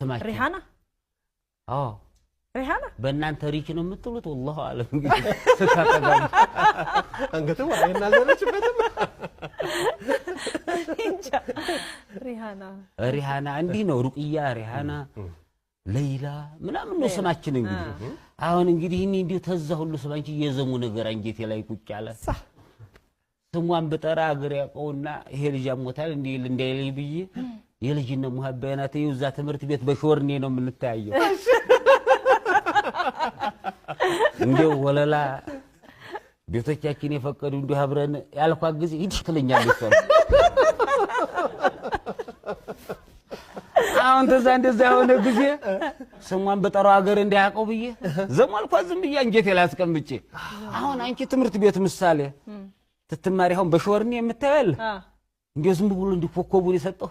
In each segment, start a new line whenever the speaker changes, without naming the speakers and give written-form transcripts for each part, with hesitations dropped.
ريحانة ريحانة
በእናንተ ሪች ነው የምትሉት والله አለም እንግዲህ ተካተጋም
አንገቱ ወይና ዘለችበትም
እንጃ
ሪሃና እንዲህ ነው ሩቅያ ሪሃና ሌላ ምናምን ነው ስማችን እንግዲህ አሁን እንግዲህ እንዲሁ ተዛ ሁሉ ስማንቺ የዘሙ ነገር አንጀቴ ላይ ቁጭ አለ ስሟን በጠራ አገር ያቀውና ይሄ ልጅ አሞታል እንዴ እንዳይለይ ብዬ የልጅነት ሙሐባናት ይውዛ ትምርት ቤት በሾርኔ ነው የምንታየው እንደው ወለላ ቤቶቻችን የፈቀዱ እንዲሁ አብረን ያልኳት ጊዜ ይድክልኛለች አሁን ተዛ እንደዛ ሆነ ጊዜ ስሟን በጠራው አገር እንዳያቀው ብዬ ዘሙ አልኳት ዝም ብዬ አንጀቴ ላይ አስቀምጬ አሁን አንቺ ትምርት ቤት ምሳሌ ትትማሪ አሁን በሾርኔ የምታያል እንደው ዝም ብሎ እንዲኮኮቡን የሰጠው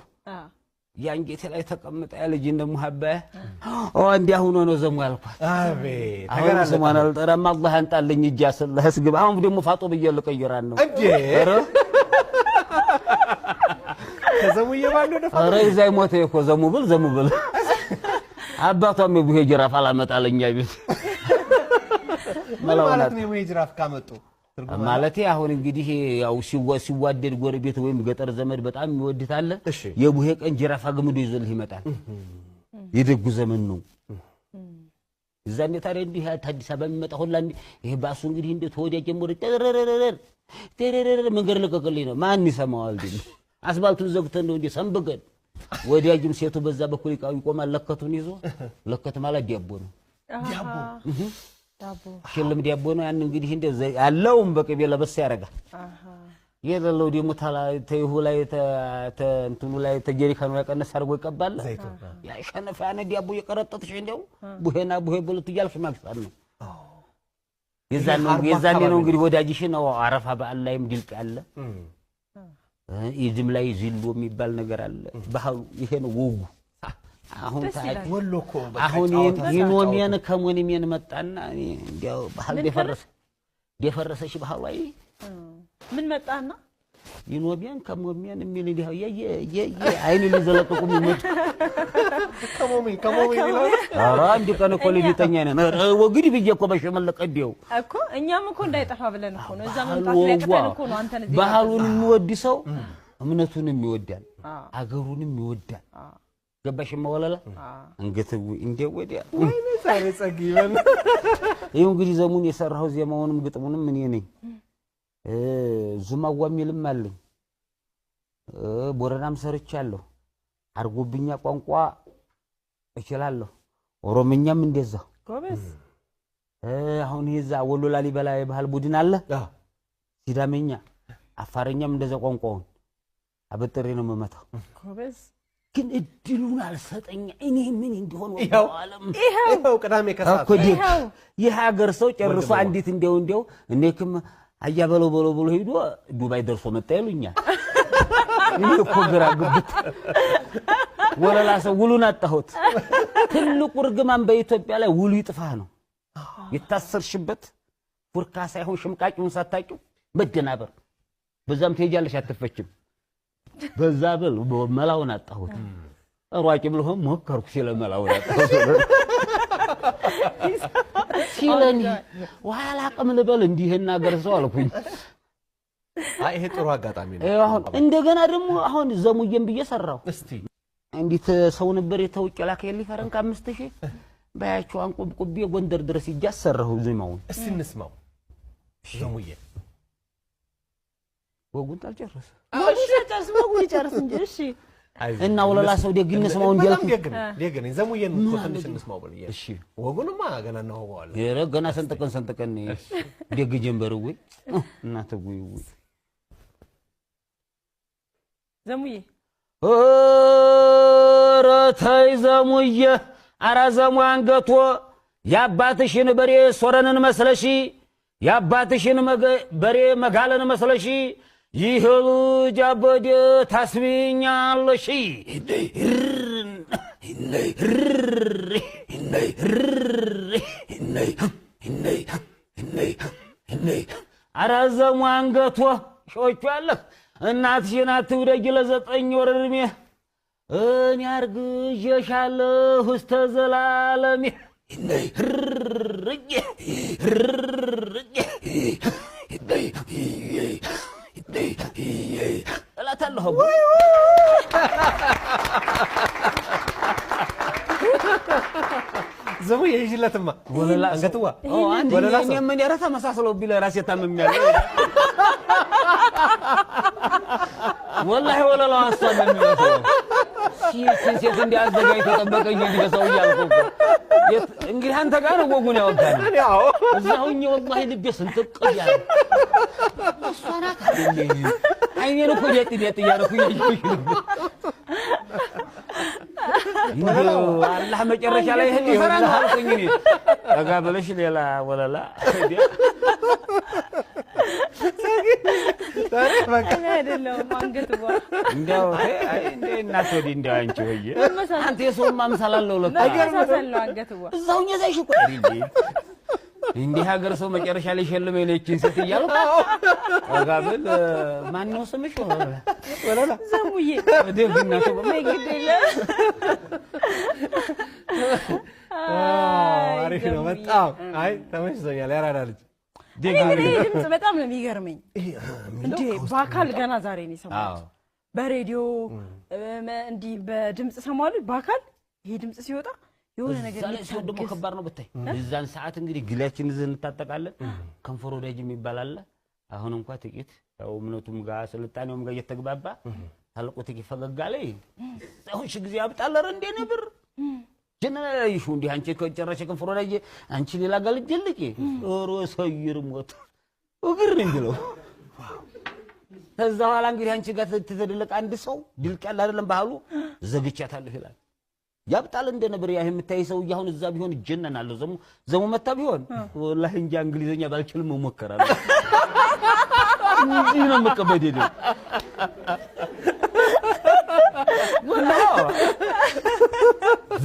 ያንጌቴ ላይ ተቀምጣ ያለጅ እንደሙሐባ እንዲያ ሆኖ ነው ዘሙ ያልኳት
አቤት
አሁን ስሟን አልጠራም አላህ አንጣልኝ እጅ ያሰላህ እስግባ አሁን ደግሞ ፋጦ በየለ ቀየራን ነው
እንዴ ከዘሙዬ ባሉ ደፋ
አረ ይዛይ ሞተ እኮ ዘሙ ብል አባቷም የቡሄ ጅራፍ አላመጣለኛ ቢት
ማለት ነው የቡሄ ጅራፍ ካመጡ
ማለቴ አሁን እንግዲህ ያው ሲዋደድ ጎረቤት ወይም ገጠር ዘመድ በጣም ይወድታል የቡሄ ቀን ጅራፍ አግምዶ ይዘልህ ይመጣል የደጉ ዘመን ነው እዛኔ ታዲያ እንዲህ አዲስ አበባ የሚመጣ ሁላ ይሄ ባሱ እንግዲህ እንደ ተወዲያ ጀምሮ ተረረረ መንገድ ለቀቀልኝ ነው ማን ይሰማዋል ግን አስባልቱን ዘግተን ነው እንደ ሰንበገን ወዲያጅም ሴቱ በዛ በኩል ይቆማል ለከቱን ይዞ ለከት ማለት ዲያቦ ነው ዳቦ ሽልም ዲያቦ ነው ያን እንግዲህ እንደ ያለውም በቅቤ ለበስ ያረጋል የሌለው ደግሞ ተይሁ ላይ እንትኑ ላይ ተጀሪካኑ ላይ ቀነስ አድርጎ ይቀባል ያ ሸነፋ ያነ ዲያቦ የቀረጠጥሽ እንደው ቡሄና ቡሄ ብሉት ይያልሽ ማክሳል ነው የዛኔ ነው እንግዲህ ወዳጅሽ ነው አረፋ በዓል ላይም ድልቅ ያለ ይዝም ላይ ዚሉ የሚባል ነገር አለ ባህሉ ይሄ ነው ወጉ አሁን ታዲያ
ወሎኮ
አሁን ይኖሚያን ከሞኒሚያን መጣና እንዲያው ባህል ደፈረሰሽ ባህሉ አይ
ምን መጣና
ይኖሚያን ከሞሚያን የሚል እንዲያው አይን ሊዘለቀቁ የሚመጡ
ከሞሚ ነው
አራ እንዲ ቀን እኮ ሊተኛ ነው ወግዲ ብዬ እኮ በሽመለቀዲው
እኮ እኛም እኮ እንዳይጠፋ ብለን እኮ ነው እዛ መምጣት ሊያቀተን እኮ ነው አንተን እዚህ
ባህሉን የሚወድ ሰው እምነቱንም ይወዳል አገሩንም ይወዳል ገባሽ መወለላ እንግትው እንደው ወዲያ
ወይኔ ዛሬ ጸጊበን
ይሁን እንግዲህ ዘሙን የሰራው ዜማውንም ግጥሙንም እኔ ነኝ ዙማዋሚልም አለኝ ቦረናም ሰርቻለሁ አርጎብኛ ቋንቋ እችላለሁ ኦሮምኛም እንደዛው
ጎበዝ
አሁን ይዛ ወሎ ላሊበላ የባህል ቡድን አለ ሲዳመኛ አፋረኛም እንደዛ ቋንቋውን አበጥሬ ነው መመታው
ጎበዝ
ግን እድሉን አልሰጠኝ እኔ ምን እንደሆነ ወጣለም
ይሄው ቅዳሜ ከሳት
የሀገር ሰው ጨርሶ አንዲት እንደው እኔክም አያበለው በሎ ሄዶ ዱባይ ደርሶ መጣ ይሉኛል እኔ እኮ ግራ ግብት ወለላ ሰው ውሉን አጣሁት ትልቁ ርግማን በኢትዮጵያ ላይ ውሉ ይጥፋ ነው የታሰርሽበት ፉርካ ሳይሆን ሽምቃቂውን ሳታቂው መደናበር በዛም ትሄጃለሽ አትፈችም በዛ በል መላውን አጣሁት ሯቂ ብለውም ሞከርኩ ስለመላውን አጣሁት ሲለኝ ዋላ አቅም ልበል እንዲህና ገርሰው አልኩኝ
አይ ይሄ ጥሩ አጋጣሚ ነው
አሁን እንደገና ደግሞ አሁን ዘሙዬን ብዬ ሰራው
እስቲ
እንዴት ሰው ነበር የተውጭ ላከልኝ ፈረንካ 5000 ባያቸው አንቆብቆብ ጎንደር ድረስ ይያሰራው ዜማውን
እስቲ እንስማው ዘሙዬ
ወጉን ታልጨረሰ
ወጉን ጨርስ እንጂ እሺ
እና ወለላ ሰው ደግነስ ማው እንዲልኩ
ደግነ ዘሙዬን እኮ ትንሽ እንስማው በልዬ እሺ ወጉንማ ገና ነው ዋለ
የረገና ሰንጠቀን ደግ ጀንበር ወይ እናተ ወይ
ዘሙዬ
ረታይ ዘሙዬ አራ ዘሙ አንገቶ ያባትሽን በሬ ሶረንን መስለሺ ያባትሽን በሬ መጋለን መስለሺ ይህሉ ጃበደ ታስቢኛለሽ አራዘሙ አንገቶ ሾቹ አለ እናትሽን አትውደጅ ለ9 ወር እድሜ እኔ አርግዤሻለሁ እስከ ዘላለም እላታለሁ
ዘሙ የይሽለትማ
ወለላ
አንገትዋ
አንድ ምን ያረታ መሳሰለው ቢለ ራስ የታመሚያለሁ والله ولا لا أصلا سيف عندي أزدقائي تطبقني عندي بسوي علىكم إنجيل أنت كانوا وقولي وقتنا زهوني والله لبي سنتك يعني الصراحة عيني أنا كويتي ديتي يا ركوي الله ما جرش عليه اللي فرنا هالكيني أقابلش لا ولا لا
أنا هذا اللي ما نقطعه.
إنديو هاي إنديو الناس ودي إنديو أنتي ويجي. أنتي يسون ما مسألة لولا.
لا مسألة لو نقطعه.
زاوية زي شو كاريجي. إندي هاجر سو ما كيرش على شيء لما يلي تشينستي يالو. أقابل ما نوصل شو ولا لا.
زاوية.
ده في الناس
ما يقدر لا.
عارف إنه متأ. هاي تمشي زي على رادارج.
أنا دمت بتأمل ميجرمين. إنتي باكال جانا زاريني سمعت. براديو إنتي بدمت سمعت باكال هي دمت سيوتا. يقول أنا قلت.
زال سود ما خبرنا بتاعي. إذا ساعات نقدر قلت نزل نتاتك على كم فرود يجي مبالله. هونم قاتيت أو منو تمجا سلطاني ومجا يتقبابا. هلا قتيك فقط قالي. هون شو جزيابت على رندي نبر. جنرال يشون دي هنشي كجرا شكل فروراجي هنشي للا قال جلكي روس هير موت وقرن دلو هذا على غير هنشي قات تدلك عند سو دلك الله አይደለም ባህሉ ዘግቻታለሁ ይላል ያብጣል እንደነበር ያህ የምታይ ሰው ያሁን እዛ ቢሆን ጀነናለሁ ዘሙ መታ ቢሆን ወላሂ እንጂ እንግሊዘኛ ባልችልም ሞከራለሁ እንጂ ነው መቀበል ሄደ ወላሂ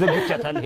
ዘግቻታለሁ